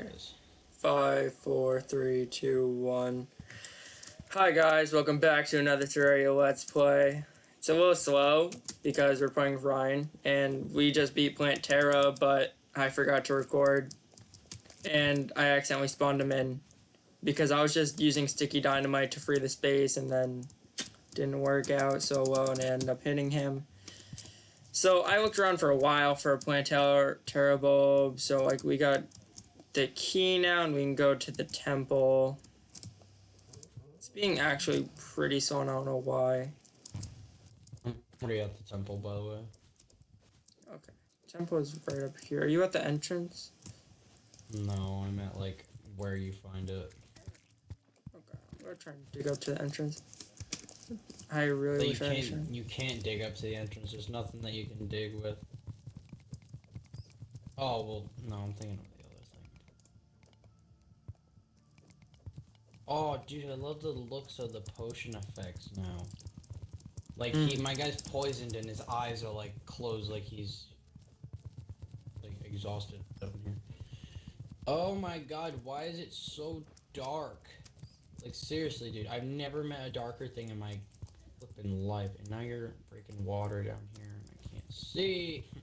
guys. 5, 4, 3, 2, 1. Hi guys, welcome back to another Terraria Let's Play. It's a little slow because we're playing with Ryan, and we just beat Planera, but I forgot to record, and I accidentally spawned him in because I was just using sticky dynamite to free the space, and then didn't work out so well, and I ended up hitting him. So I looked around for a while for a Planera bulb, so like we got the key now, and we can go to the temple. It's being actually pretty slow, and I don't know why. I'm already at the temple, by the way. Okay, temple is right up here. Are you at the entrance? No, I'm at, like, where you find it. Okay, I'm gonna try and dig up to the entrance. I really But wish I had. you can't dig up to the entrance. There's nothing that you can dig with. Oh, well, no, I'm thinking of the other thing. Oh, dude, I love the looks of the potion effects now. Like, my guy's poisoned and his eyes are, like, closed like he's, like, exhausted down here. Oh my god, why is it so dark? Like, seriously, dude, I've never met a darker thing in my flipping life, and now you're breaking water down here, and I can't see. I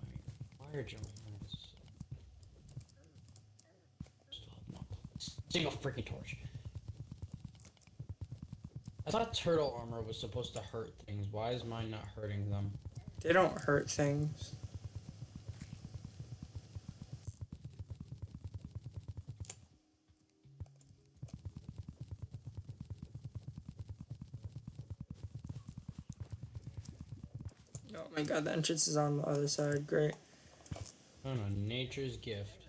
mean, fire jumping is still have not single freaking torch. I thought turtle armor was supposed to hurt things. Why is mine not hurting them? They don't hurt things. Oh my god, the entrance is on the other side. Great. I don't know, nature's gift.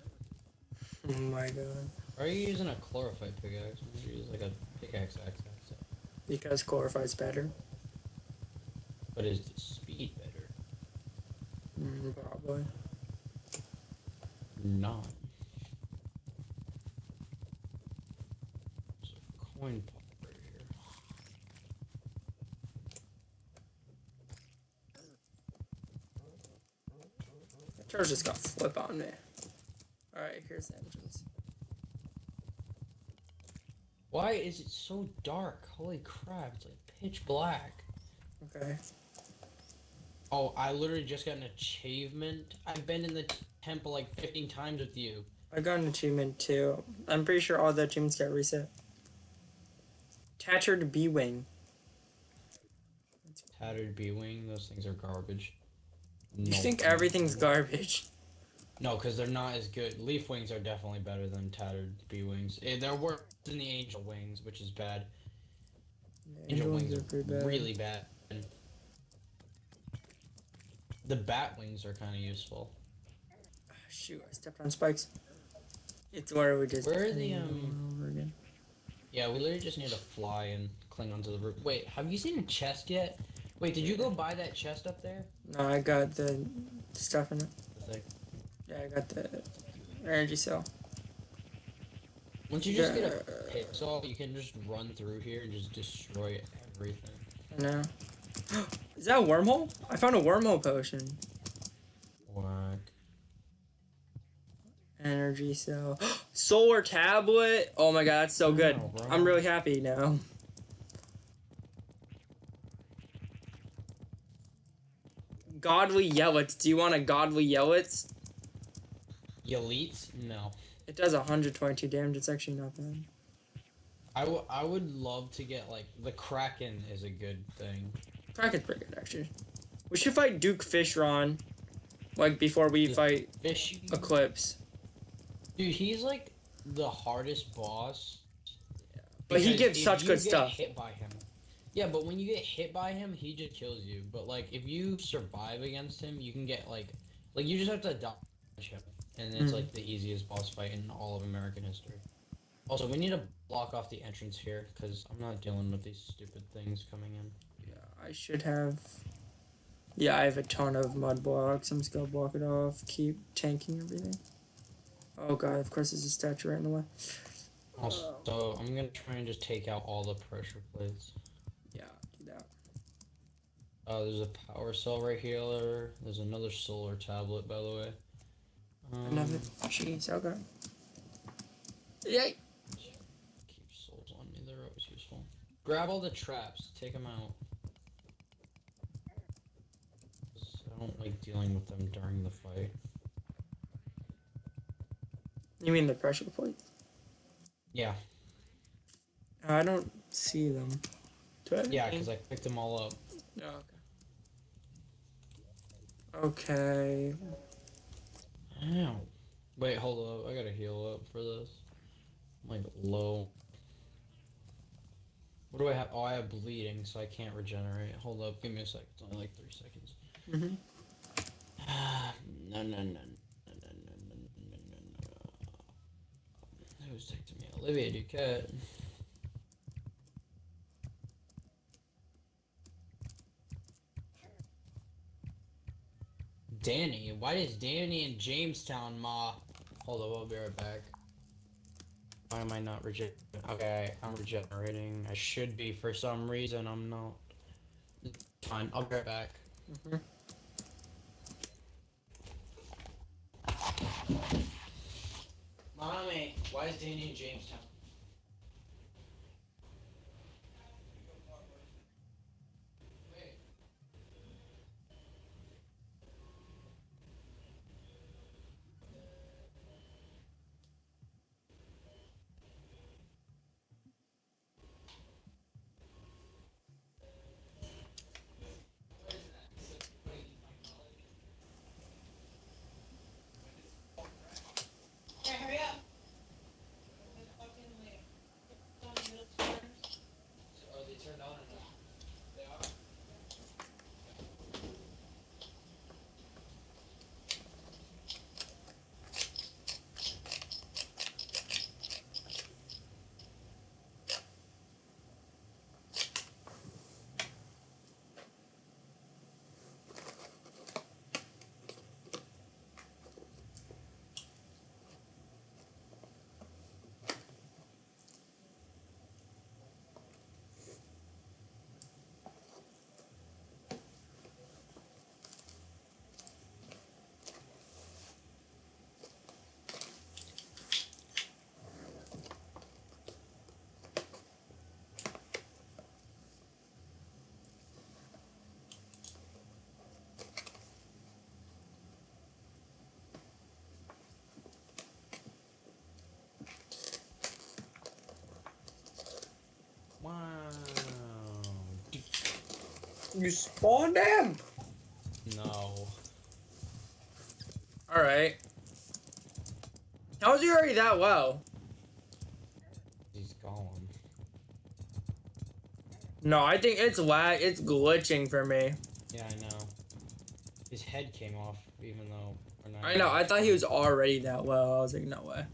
Oh my god. Are you using a chlorophyte pickaxe? Why don't you use like a pickaxe axe? Because chlorophyte's better. But is the speed better? Probably. Not. There's a coin pop right here. That charge just got flip on me. Alright, here's the entrance. Why is it so dark? Holy crap, it's like pitch black. Okay. Oh, I literally just got an achievement. I've been in the temple like 15 times with you. I got an achievement too. I'm pretty sure all the achievements get reset. Tattered B-Wing. Tattered B-Wing, those things are garbage. You think everything's garbage? No, because they're not as good. Leaf Wings are definitely better than Tattered B-Wings. They're worse than the Angel Wings, which is bad. Yeah, Angel Wings are pretty bad. Really bad. The Bat Wings are kind of useful. Shoot, I stepped on spikes. It's where we just Where are the over again. Yeah, we literally just need to fly and cling onto the roof. Wait, have you seen a chest yet? Wait, did you go buy that chest up there? No, I got the stuff in it. The thing. Yeah, I got the energy cell. Once you just get a pixel, you can just run through here and just destroy everything. I know. Is that a wormhole? I found a wormhole potion. Whack. Energy cell. Solar tablet. Oh my god, that's so good. I'm really happy now. Godly Yellets. Do you want a Godly Yellets? Yelits? No. It does 122 damage. It's actually not bad. I would love to get, like, the Kraken is a good thing. Kraken's pretty good, actually. We should fight Duke Fishron, like, before we fight Eclipse. Dude, he's, like, the hardest boss. Yeah. But he gives such good stuff. Hit by him. Yeah, but when you get hit by him, he just kills you. But, like, if you survive against him, you can get, like, you just have to dodge him. And it's, like, the easiest boss fight in all of American history. Also, we need to block off the entrance here, because I'm not dealing with these stupid things coming in. Yeah, I should have... Yeah, I have a ton of mud blocks. I'm just gonna block it off. Keep tanking everything. Oh god, of course there's a statue right in the way. Also, so I'm gonna try and just take out all the pressure plates. Yeah, do that. There's a power cell right here. There's another solar tablet, by the way. I never Jeez, okay. Yay! Keep souls on me, they're always useful. Grab all the traps, take them out. I don't like dealing with them during the fight. You mean the pressure points? Yeah. I don't see them. Do I have Yeah, anything? because I picked them all up. Oh, okay. Okay. Ow. Wait, hold up. I gotta heal up for this. I'm like low. What do I have? Oh, I have bleeding, so I can't regenerate. Hold up. Give me a sec. It's only like 3 seconds. Mm-hmm. No, no, no, no, no, no, no, no, no, no. Who's texting me? Olivia Duquette. Danny? Why is Danny in Jamestown, Ma? Hold up, I'll be right back. Why am I not regenerating? Okay, I'm regenerating. I should be for some reason. I'm not. Fine, I'll be right back. Mm-hmm. Mommy, why is Danny in Jamestown? Are they turned on or not? They are? Wow. You spawned him! No. Alright. How is he already that low? He's Golem. No, I think it's lag. It's glitching for me. Yeah, I know. His head came off, even though we're not. I know. I thought he was already that low. I was like, no way.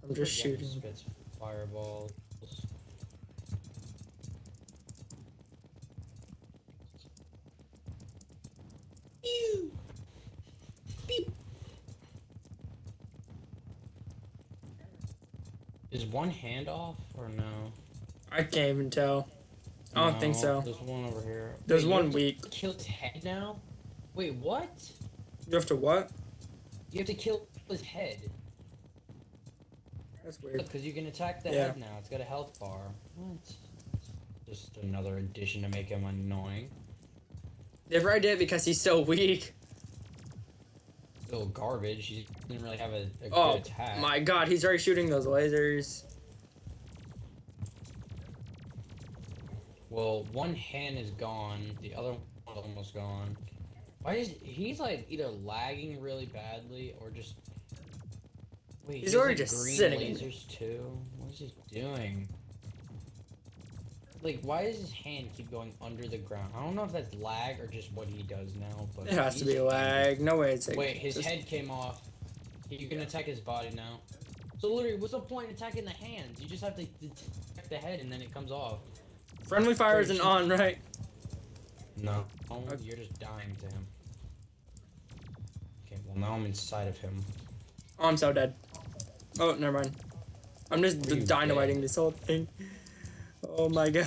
I'm just shooting. Spits fireballs. Pew! Pew! Is one hand off or no? I can't even tell. I don't think so. There's one over here. There's Wait, one you have to weak. Kill his head now? Wait, what? You have to what? You have to kill his head. That's weird. Because you can attack the Yeah. head now. It's got a health bar. What? Just another addition to make him annoying. They probably did it because he's so weak. Still garbage. He didn't really have a Oh good attack. my god, he's already shooting those lasers. Well, one hand is gone. The other one's almost gone. Why is he's like either lagging really badly or just wait? He's he has, already like, just green sitting. lasers too. What is he doing? Like, why does his hand keep going under the ground? I don't know if that's lag or just what he does now, but It has to he's- be lag. No way it's like. Wait, his just- head came off. You can attack his body now. So literally, what's the point in attacking the hands? You just have to attack the head and then it comes off. Friendly fire isn't on, right? No. You're just dying to him. Okay, well now I'm inside of him. Oh, I'm so dead. Oh, never mind. I'm just Are you dynamiting dead? this whole thing. Oh my god.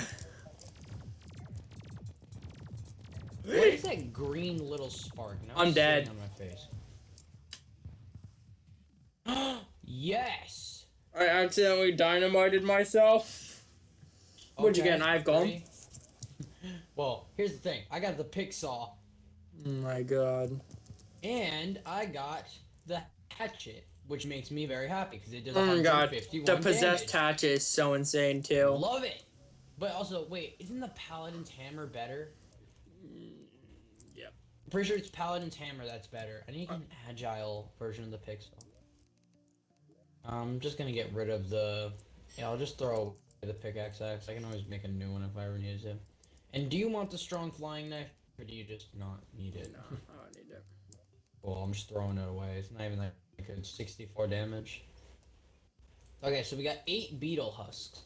What is that green little spark? Now I'm it's dead. sitting on my face. Yes! I accidentally dynamited myself. What'd you get, an eye of Golem? Well, here's the thing. I got the pick saw. Oh my god. And I got the hatchet, which makes me very happy because it does Oh my god. 151 The possessed damage. hatchet is so insane too. Love it. But also, wait, isn't the Paladin's hammer better? Yep. I'm pretty sure it's Paladin's hammer that's better. I need an agile version of the pixel. I'm just gonna get rid of the. Yeah, I'll just throw away the pickaxe axe. I can always make a new one if I ever need to. And do you want the strong flying knife, or do you just not need it? No, I don't need it. Well, I'm just throwing it away. It's not even that good. 64 damage. Okay, so we got 8 beetle husks.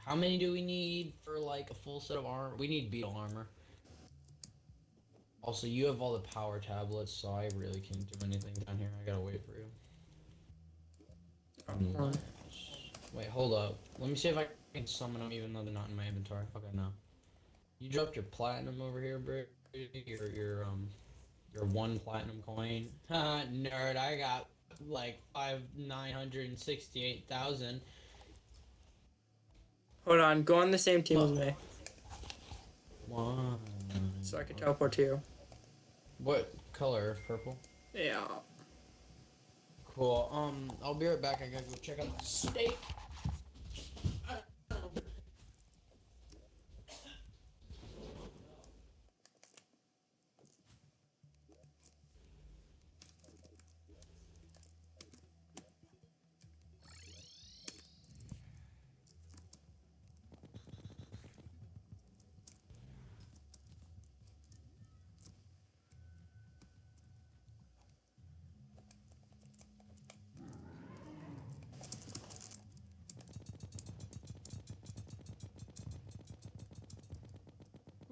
How many do we need for like a full set of armor? We need beetle armor. Also, you have all the power tablets, so I really can't do anything down here. I gotta wait for you. Wait, hold up. Let me see if I can summon them even though they're not in my inventory. Okay, no. You dropped your platinum over here, bro. Your 1 platinum coin. Haha, nerd, I got like 968,000. Hold on, go on the same team as me. One. So I can teleport to you. What color? Purple? Yeah. Cool. I'll be right back. I gotta go check out the steak.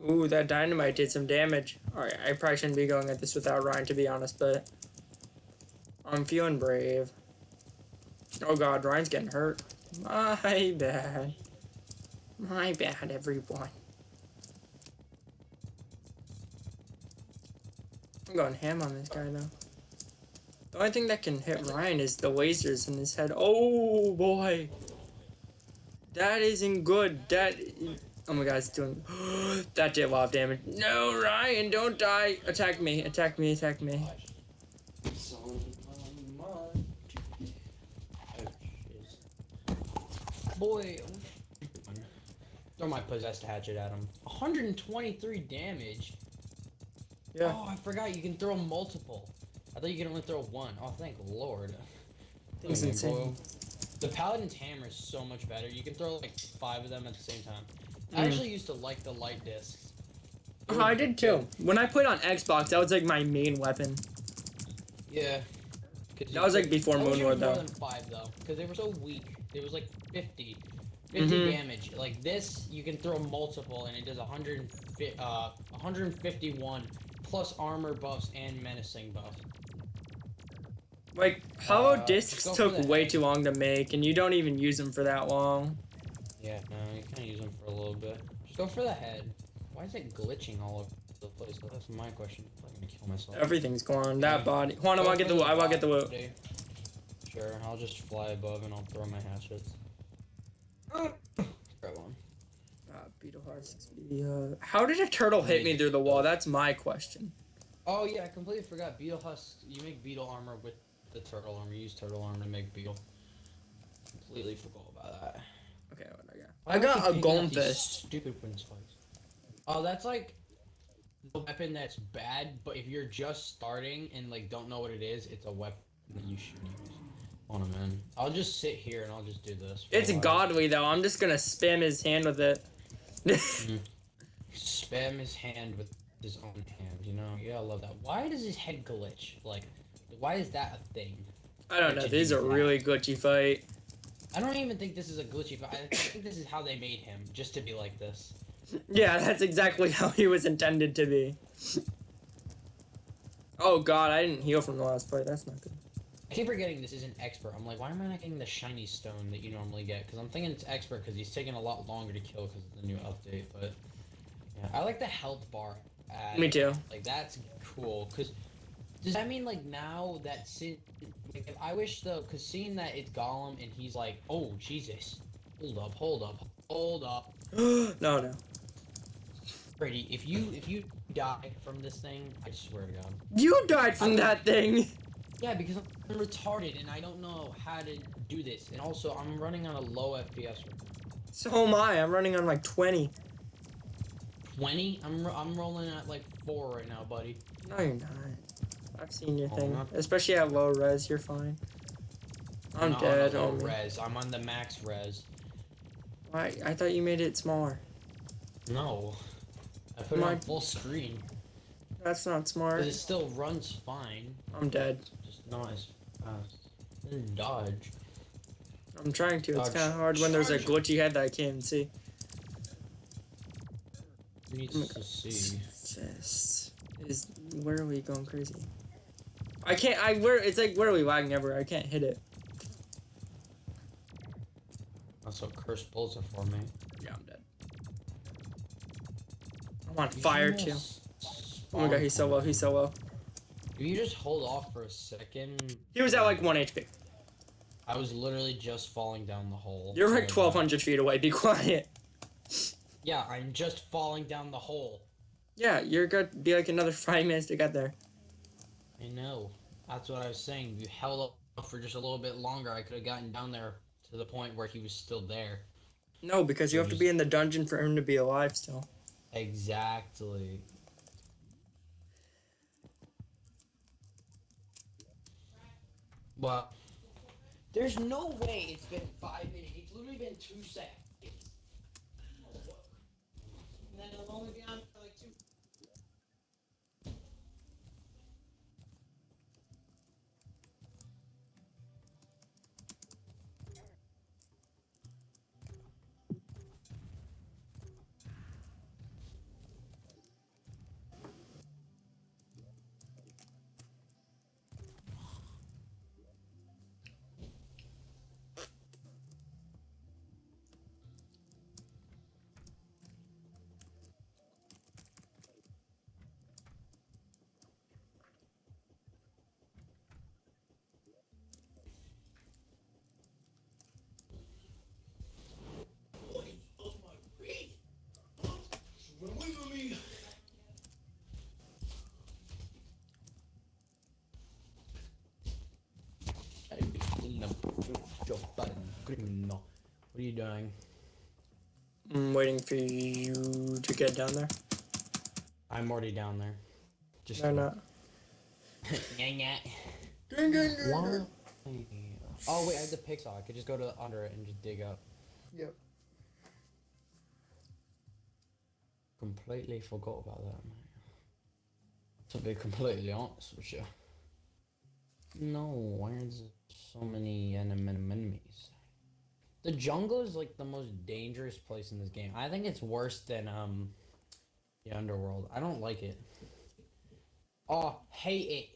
Ooh, that dynamite did some damage. Alright, I probably shouldn't be going at this without Ryan, to be honest, but I'm feeling brave. Oh god, Ryan's getting hurt. My bad. My bad, everyone. I'm going ham on this guy, though. The only thing that can hit Ryan is the lasers in his head. Oh, boy. That isn't good. Oh my god, it's doing... that did a lot of damage. No, Ryan, don't die. Attack me, attack me, attack me. Boy, throw my possessed hatchet at him. 123 damage. Yeah. Oh, I forgot you can throw multiple. I thought you could only throw one. Oh, thank Lord. Thing's insane. The Paladin's hammer is so much better. You can throw like 5 of them at the same time. I actually used to like the light discs. Oh, I did too. When I played on Xbox, that was like my main weapon. Yeah. That was like before Moonward though. More than 5 though, because they were so weak. It was like 50 damage. Like this, you can throw multiple, and it does 151 plus armor buffs and menacing buffs. Like hollow discs go took for the way head. too long to make, and you don't even use them for that long. Yeah, no, you can't use them for a little bit. Just go for the head. Why is it glitching all over the place? That's my question. I'm gonna kill myself. Everything's gone. That body. Juan, I Go want to get for the loot. I want to get the loot. body. Sure, I'll just fly above and I'll throw my hatchets. Grab one. Beetle husks. How did a turtle hit me through the wall? That's my question. Oh yeah, I completely forgot. Beetle husks. You make beetle armor with the turtle armor. You use turtle armor to make beetle. Completely forgot about that. Okay, what I got? I got a golem fist. Stupid wind spikes. Oh, that's like the weapon that's bad, but if you're just starting and like don't know what it is, it's a weapon that you should use. Hold on, man. I'll just sit here and I'll just do this. It's godly though. I'm just gonna spam his hand with it. Spam his hand with his own hand, you know? Yeah, I love that. Why does his head glitch? Like, why is that a thing? I don't know. This is a really glitchy fight. I don't even think this is a glitchy fight. I think this is how they made him, just to be like this. Yeah, that's exactly how he was intended to be. Oh god, I didn't heal from the last fight. That's not good. I keep forgetting this isn't expert. I'm like, why am I not getting the shiny stone that you normally get? Because I'm thinking it's expert because he's taking a lot longer to kill because of the new update. But yeah, I like the health bar Me added. too. Like that's cool. Because does that mean like now that like, if I wish though, because seeing that it's Golem and he's like, oh Jesus, hold up. No. Brady, if you die from this thing, I swear to God. You died from that thing. Yeah, because I'm retarded and I don't know how to do this. And also, I'm running on a low FPS. So am I. I'm running on like 20. 20? I'm rolling at like 4 right now, buddy. No, you're not. I've seen your Oh, thing. not- Especially at low res, you're fine. I'm not dead, on a low homie. res. I'm on the max res. Why? I thought you made it smaller. No. I put it on full screen. That's not But smart. it still runs fine. I'm dead. Just not as fast. Dodge. I'm trying to. It's Dodge. kind of hard when there's a Charge. glitchy head that I can't even see. Needs Oh my to God. see. This is. Where are we going crazy? I can't. It's like, where are we lagging ever? I can't hit it. That's what cursed bullets are for me. Yeah, I'm dead. I'm on fire too. Oh my God, he's so low. He's so low. If you just hold off for a second. He was at like 1 HP. I was literally just falling down the hole. You're like 1,200 feet away. Be quiet. Yeah, I'm just falling down the hole. Yeah, you're gonna be like another 5 minutes to get there. I know. That's what I was saying. You held up for just a little bit longer. I could have gotten down there to the point where he was still there. No, because you have to be in the dungeon for him to be alive still. Exactly. Well, there's no way it's been 5 minutes. It's literally been 2 seconds. And then it'll only be on for like 2. What are you doing? I'm waiting for you to get down there. I'm already down there. Just No, not. Why? Oh wait, I have the pick saw. I could just go to under it and just dig up. Yep. Completely forgot about that, mate. To be completely honest with you. No, why is so many enemies? The jungle is like the most dangerous place in this game. I think it's worse than the underworld. I don't like it. Oh, hate it.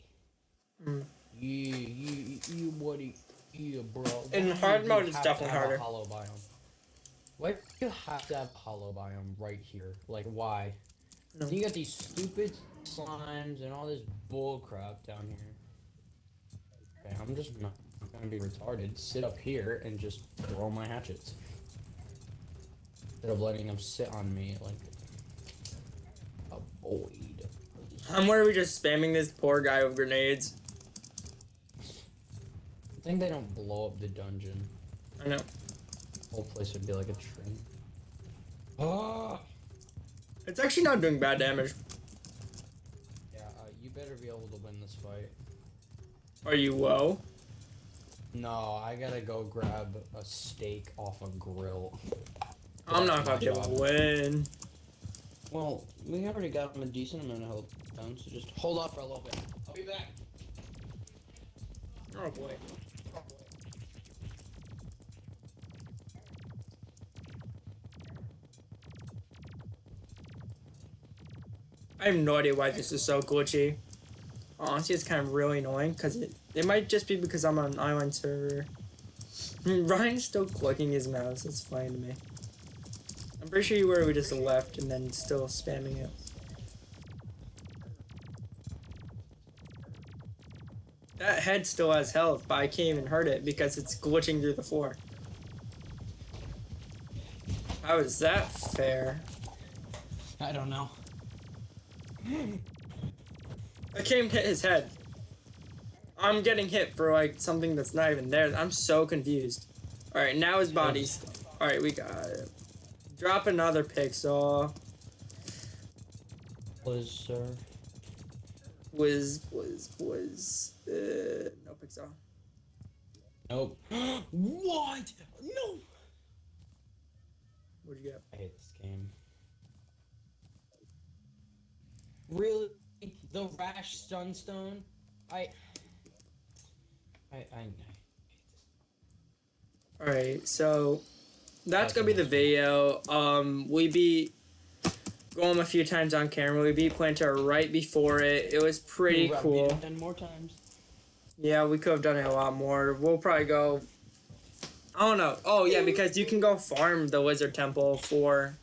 Mm. You buddy, bro. In Why hard do mode, you it's have definitely to have harder. a hollow biome? Why do you have to have a hollow biome right here? Like, why? No. You got these stupid slimes and all this bull crap down here. Okay, I'm just not gonna be retarded. Sit up here and just throw my hatchets. Instead of letting them sit on me like a void. I'm worried we're just spamming this poor guy with grenades. I think they don't blow up the dungeon. I know. The whole place would be like a train. Oh! It's actually not doing bad damage. Yeah, you better be able to win this fight. Are you low? No, I gotta go grab a steak off a grill. I'm not gonna be able to win. Well, we already got him a decent amount of health down, so just hold off for a little bit. I'll be back. Oh boy. I have no idea why this is so glitchy. Honestly, it's kind of really annoying because it might just be because I'm on an island server. Ryan's still clicking his mouse. It's funny to me. I'm pretty sure you were we just left and then still spamming it. That head still has health, but I can't even hurt it because it's glitching through the floor. How is that fair? I don't know. I can't even hit his head. I'm getting hit for like something that's not even there. I'm so confused. Alright, now his body's... Alright, we got it. Drop another pixel. Was sir. Was no pixel. Nope. What? No. What'd you get? I hate this game. Really? The Rash Sunstone? I hate this. Alright, so that's gonna be the video. We beat Golem a few times on camera. We beat Planera right before it. It was pretty cool. 10 more times. Yeah, we could have done it a lot more. We'll probably go... I don't know. Oh, yeah, because you can go farm the Wizard Temple for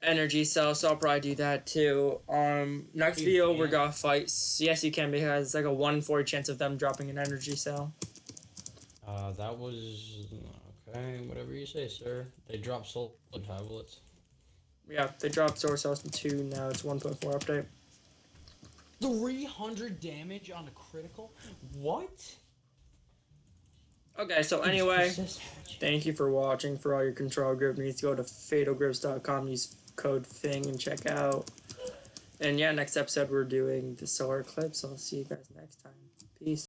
energy cells, so I'll probably do that too. Next video, we're gonna fight... Yes, you can, because it's like a 1 in 40 chance of them dropping an energy cell. That was... Okay, whatever you say, sir. They dropped soul tablets. Yeah, they dropped Source Cells to 2, now it's 1.4 update. 300 damage on a critical? What? Okay, so anyway, thank you for watching. For all your control grip needs, go to fatalgrips.com, use code FING and check out. And yeah, next episode we're doing the solar eclipse. I'll see you guys next time. Peace.